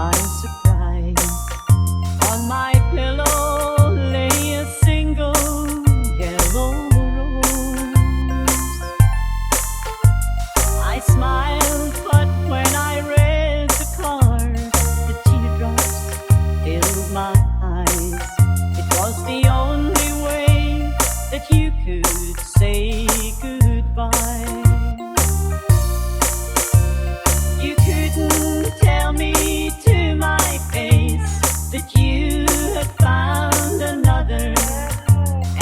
my surprise, on my pillow lay a single yellow rose. I smiled, but when I read the card, the teardrops filled my eyes. It was the only way that you could say goodbye. You couldn't tell me to my face that you had found another,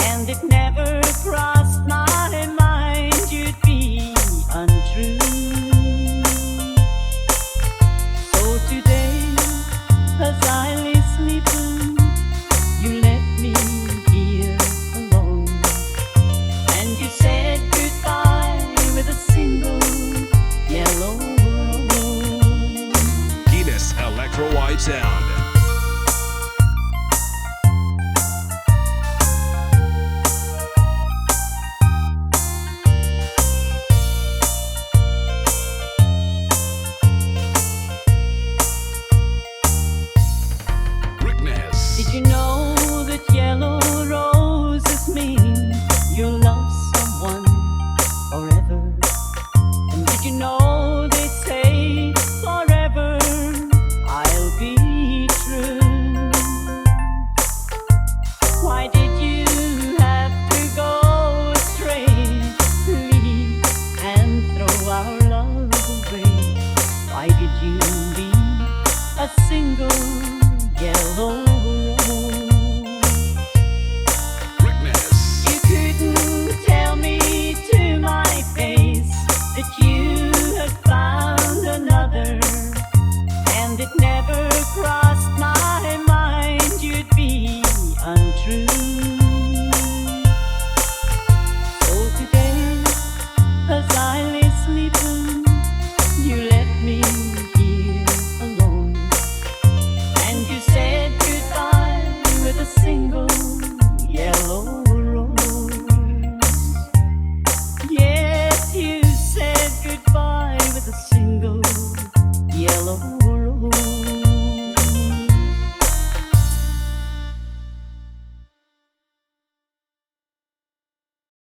and it never crossed my mind you'd be untrue. So today, as I lay sleeping, you left me here alone, and you said goodbye with a single yellow rose. Ginez Electrowibe sound.